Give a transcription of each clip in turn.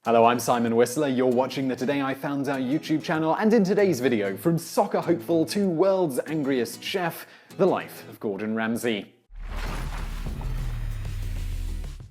Hello, I'm Simon Whistler. You're watching the Today I Found Out YouTube channel, and in today's video, from soccer hopeful to world's angriest chef, the life of Gordon Ramsay.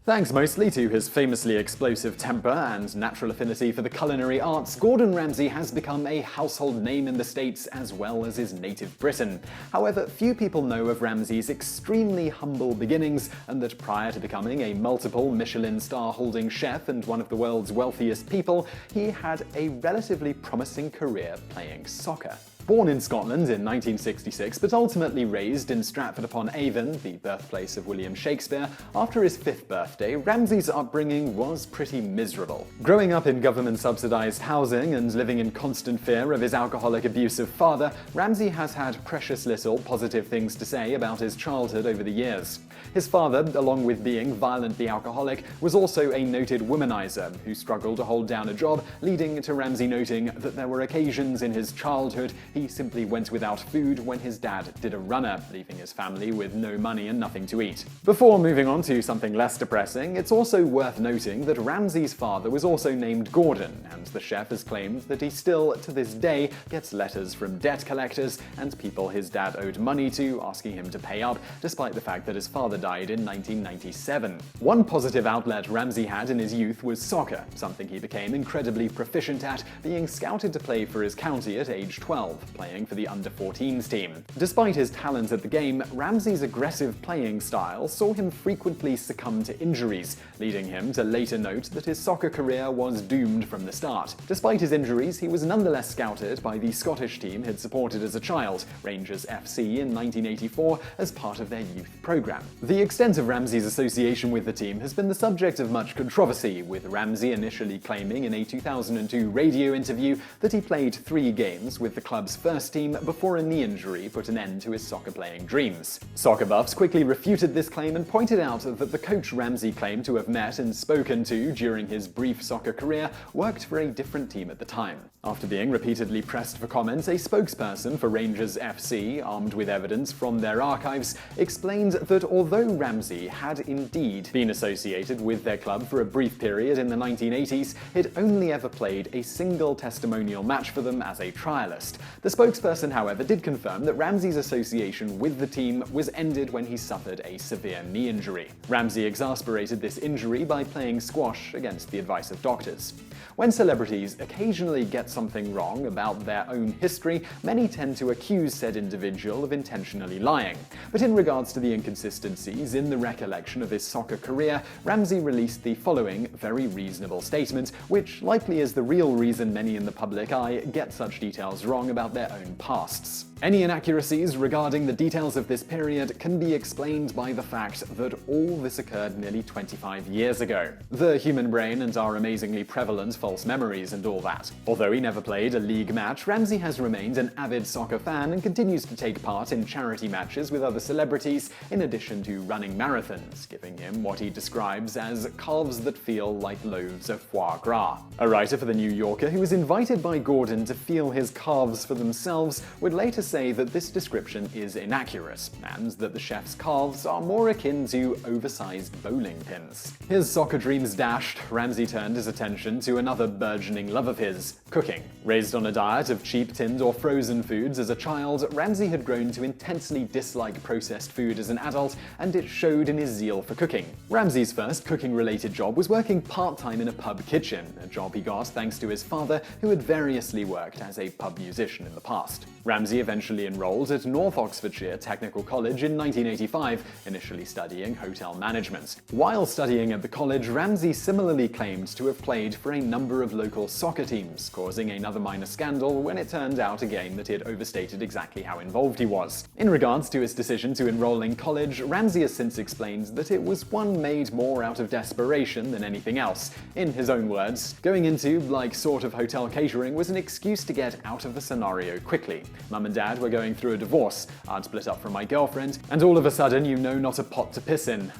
Thanks mostly to his famously explosive temper and natural affinity for the culinary arts, Gordon Ramsay has become a household name in the States as well as his native Britain. However, few people know of Ramsay's extremely humble beginnings, and that prior to becoming a multiple Michelin star-holding chef and one of the world's wealthiest people, he had a relatively promising career playing soccer. Born in Scotland in 1966, but ultimately raised in Stratford-upon-Avon, the birthplace of William Shakespeare, after his 5th birthday, Ramsay's upbringing was pretty miserable. Growing up in government-subsidized housing and living in constant fear of his alcoholic, abusive father, Ramsay has had precious little positive things to say about his childhood over the years. His father, along with being violently alcoholic, was also a noted womanizer who struggled to hold down a job, leading to Ramsay noting that there were occasions in his childhood he simply went without food when his dad did a runner, leaving his family with no money and nothing to eat. Before moving on to something less depressing, it's also worth noting that Ramsay's father was also named Gordon, and the chef has claimed that he still, to this day, gets letters from debt collectors and people his dad owed money to asking him to pay up, despite the fact that his father died in 1997. One positive outlet Ramsay had in his youth was soccer, something he became incredibly proficient at, being scouted to play for his county at age 12. Playing for the under-14s team. Despite his talent at the game, Ramsay's aggressive playing style saw him frequently succumb to injuries, leading him to later note that his soccer career was doomed from the start. Despite his injuries, he was nonetheless scouted by the Scottish team he'd supported as a child, Rangers FC, in 1984, as part of their youth programme. The extent of Ramsay's association with the team has been the subject of much controversy, with Ramsay initially claiming in a 2002 radio interview that he played 3 games with the club's first team before a knee injury put an end to his soccer-playing dreams. Soccer buffs quickly refuted this claim and pointed out that the coach Ramsay claimed to have met and spoken to during his brief soccer career worked for a different team at the time. After being repeatedly pressed for comment, a spokesperson for Rangers FC, armed with evidence from their archives, explained that although Ramsay had indeed been associated with their club for a brief period in the 1980s, he'd only ever played a single testimonial match for them as a trialist. The spokesperson, however, did confirm that Ramsay's association with the team was ended when he suffered a severe knee injury. Ramsay exasperated this injury by playing squash against the advice of doctors. When celebrities occasionally get something wrong about their own history, many tend to accuse said individual of intentionally lying. But in regards to the inconsistencies in the recollection of his soccer career, Ramsay released the following very reasonable statement, which likely is the real reason many in the public eye get such details wrong about their own pasts. Any inaccuracies regarding the details of this period can be explained by the fact that all this occurred nearly 25 years ago. The human brain and our amazingly prevalent false memories and all that. Although he never played a league match, Ramsay has remained an avid soccer fan and continues to take part in charity matches with other celebrities, in addition to running marathons, giving him what he describes as calves that feel like loaves of foie gras. A writer for The New Yorker who was invited by Gordon to feel his calves for themselves would later say that this description is inaccurate, and that the chef's calves are more akin to oversized bowling pins. His soccer dreams dashed, Ramsay turned his attention to another burgeoning love of his, cooking. Raised on a diet of cheap tinned or frozen foods as a child, Ramsay had grown to intensely dislike processed food as an adult, and it showed in his zeal for cooking. Ramsay's first cooking-related job was working part-time in a pub kitchen, a job he got thanks to his father, who had variously worked as a pub musician in the past. Ramsay eventually enrolled at North Oxfordshire Technical College in 1985, initially studying hotel management. While studying at the college, Ramsay similarly claimed to have played for a number of local soccer teams, causing another minor scandal when it turned out again that he had overstated exactly how involved he was. In regards to his decision to enroll in college, Ramsay has since explained that it was one made more out of desperation than anything else. In his own words, going into, like, sort of hotel catering was an excuse to get out of the scenario quickly. Mum and Dad were going through a divorce. I'd split up from my girlfriend, and all of a sudden, you know not a pot to piss in.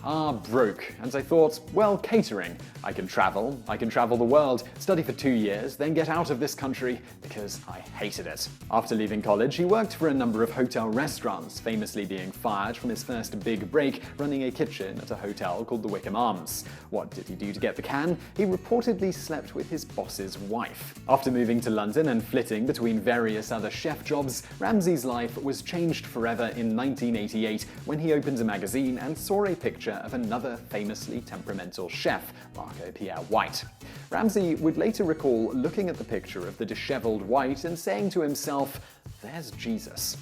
Broke. And I thought, well, catering. I can travel the world, study for 2 years, then get out of this country because I hated it. After leaving college, he worked for a number of hotel restaurants, famously being fired from his first big break running a kitchen at a hotel called the Wickham Arms. What did he do to get the can? He reportedly slept with his boss's wife. After moving to London and flitting between various other chef jobs, Ramsay's life was changed forever in 1988 when he opened a magazine and saw a picture of another famously temperamental chef, Marco Pierre White. Ramsay would later recall looking at the picture of the disheveled White and saying to himself, "There's Jesus."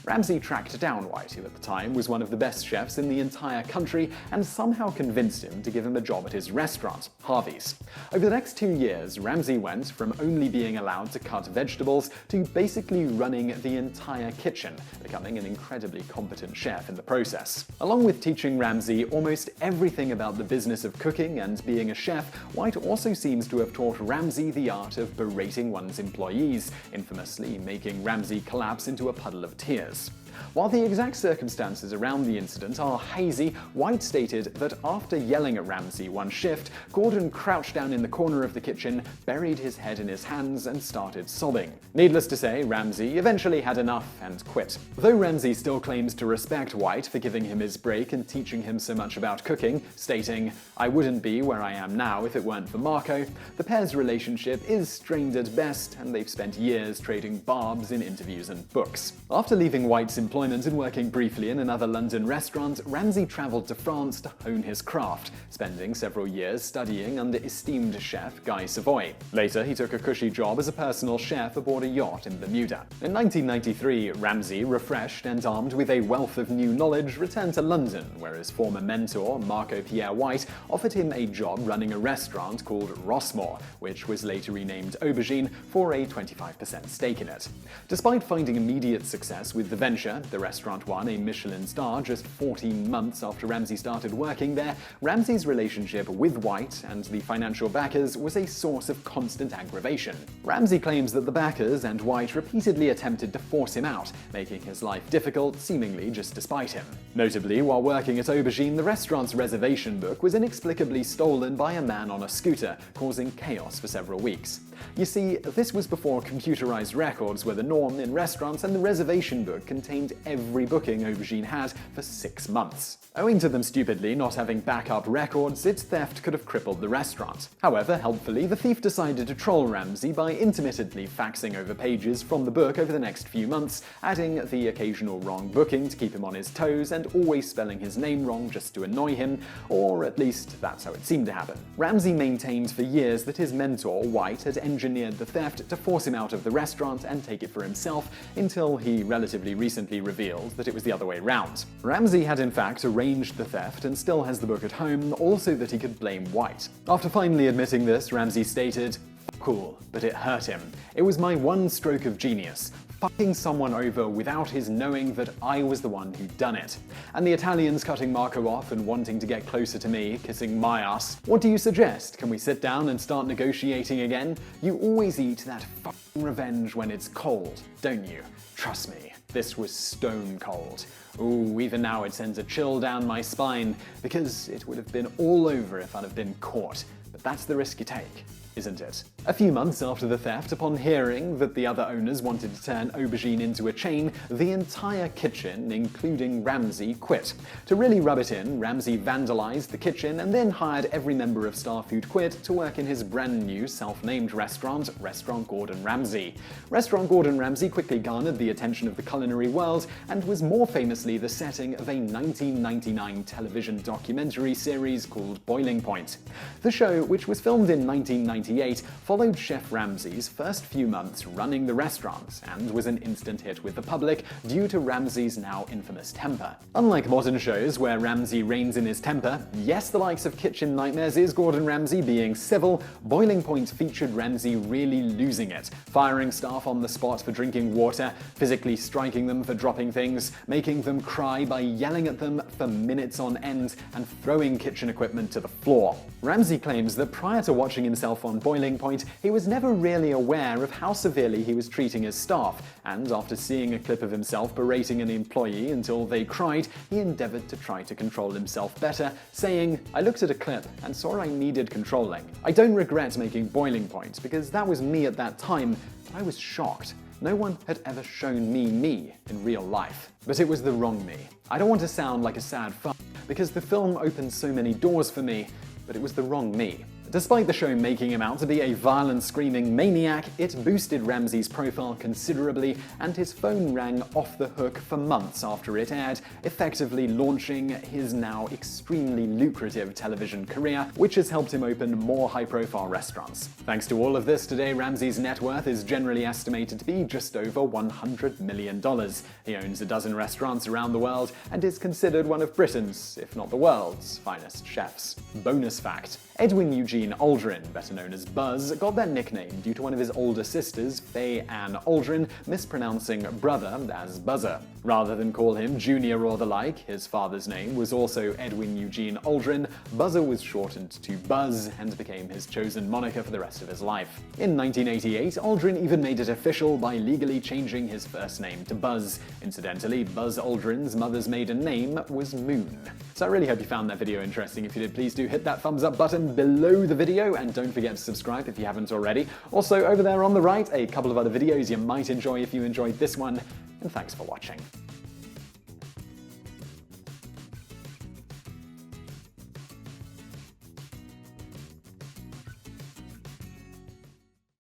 Ramsay tracked down White, who at the time was one of the best chefs in the entire country, and somehow convinced him to give him a job at his restaurant, Harvey's. Over the next 2 years, Ramsay went from only being allowed to cut vegetables to basically running the entire kitchen, becoming an incredibly competent chef in the process. Along with teaching Ramsay almost everything about the business of cooking and being a chef, White also seems to have taught Ramsay the art of berating one's employees, infamously making Ramsay collapse into a puddle of tears. While the exact circumstances around the incident are hazy, White stated that after yelling at Ramsay one shift, Gordon crouched down in the corner of the kitchen, buried his head in his hands, and started sobbing. Needless to say, Ramsay eventually had enough and quit. Though Ramsay still claims to respect White for giving him his break and teaching him so much about cooking, stating, "I wouldn't be where I am now if it weren't for Marco," the pair's relationship is strained at best, and they've spent years trading barbs in interviews and books. After leaving White's employment and working briefly in another London restaurant, Ramsay travelled to France to hone his craft, spending several years studying under esteemed chef Guy Savoy. Later, he took a cushy job as a personal chef aboard a yacht in Bermuda. In 1993, Ramsay, refreshed and armed with a wealth of new knowledge, returned to London, where his former mentor, Marco Pierre White, offered him a job running a restaurant called Rossmore, which was later renamed Aubergine, for a 25% stake in it. Despite finding immediate success with the venture, the restaurant won a Michelin star just 14 months after Ramsay started working there. Ramsay's relationship with White and the financial backers was a source of constant aggravation. Ramsay claims that the backers and White repeatedly attempted to force him out, making his life difficult, seemingly just to spite him. Notably, while working at Aubergine, the restaurant's reservation book was inexplicably stolen by a man on a scooter, causing chaos for several weeks. You see, this was before computerized records were the norm in restaurants, and the reservation book contained every booking Aubergine had for 6 months. Owing to them stupidly not having backup records, its theft could have crippled the restaurant. However, helpfully, the thief decided to troll Ramsay by intermittently faxing over pages from the book over the next few months, adding the occasional wrong booking to keep him on his toes and always spelling his name wrong just to annoy him, or at least that's how it seemed to happen. Ramsay maintained for years that his mentor, White, had engineered the theft to force him out of the restaurant and take it for himself, until he relatively recently revealed that it was the other way round. Ramsay had in fact arranged the theft and still has the book at home, all so that he could blame White. After finally admitting this, Ramsay stated, "Cool, but it hurt him. It was my one stroke of genius. Fucking someone over without his knowing that I was the one who'd done it. And the Italians cutting Marco off and wanting to get closer to me, kissing my ass. What do you suggest? Can we sit down and start negotiating again? You always eat that fucking revenge when it's cold, don't you? Trust me, this was stone cold. Ooh, even now it sends a chill down my spine, because it would have been all over if I'd have been caught. But that's the risk you take, isn't it?" A few months after the theft, upon hearing that the other owners wanted to turn Aubergine into a chain, the entire kitchen, including Ramsay, quit. To really rub it in, Ramsay vandalized the kitchen and then hired every member of staff who'd quit to work in his brand new self-named restaurant, Restaurant Gordon Ramsay. Restaurant Gordon Ramsay quickly garnered the attention of the culinary world and was more famously the setting of a 1999 television documentary series called Boiling Point. The show, which was filmed in 1998, followed Chef Ramsay's first few months running the restaurant and was an instant hit with the public due to Ramsay's now infamous temper. Unlike modern shows where Ramsay reigns in his temper, yes, the likes of Kitchen Nightmares is Gordon Ramsay being civil, Boiling Point featured Ramsay really losing it, firing staff on the spot for drinking water, physically striking them for dropping things, making them cry by yelling at them for minutes on end, and throwing kitchen equipment to the floor. Ramsay claims that prior to watching himself on Boiling Point, he was never really aware of how severely he was treating his staff, and after seeing a clip of himself berating an employee until they cried, he endeavored to try to control himself better, saying, "I looked at a clip and saw I needed controlling. I don't regret making boiling point, because that was me at that time, but I was shocked. No one had ever shown me in real life. But it was the wrong me. I don't want to sound like a sad fuck, because the film opened so many doors for me, but it was the wrong me." Despite the show making him out to be a violent, screaming maniac, it boosted Ramsay's profile considerably, and his phone rang off the hook for months after it aired, effectively launching his now extremely lucrative television career, which has helped him open more high-profile restaurants. Thanks to all of this, today Ramsay's net worth is generally estimated to be just over $100 million. He owns a dozen restaurants around the world and is considered one of Britain's, if not the world's, finest chefs. Bonus fact: Edwin Eugene Aldrin, better known as Buzz, got that nickname due to one of his older sisters, Faye Ann Aldrin, mispronouncing brother as Buzzer. Rather than call him Junior or the like, his father's name was also Edwin Eugene Aldrin. Buzzer was shortened to Buzz and became his chosen moniker for the rest of his life. In 1988, Aldrin even made it official by legally changing his first name to Buzz. Incidentally, Buzz Aldrin's mother's maiden name was Moon. So I really hope you found that video interesting. If you did, please do hit that thumbs up button below the video, and don't forget to subscribe if you haven't already. Also, over there on the right, a couple of other videos you might enjoy if you enjoyed this one, and thanks for watching.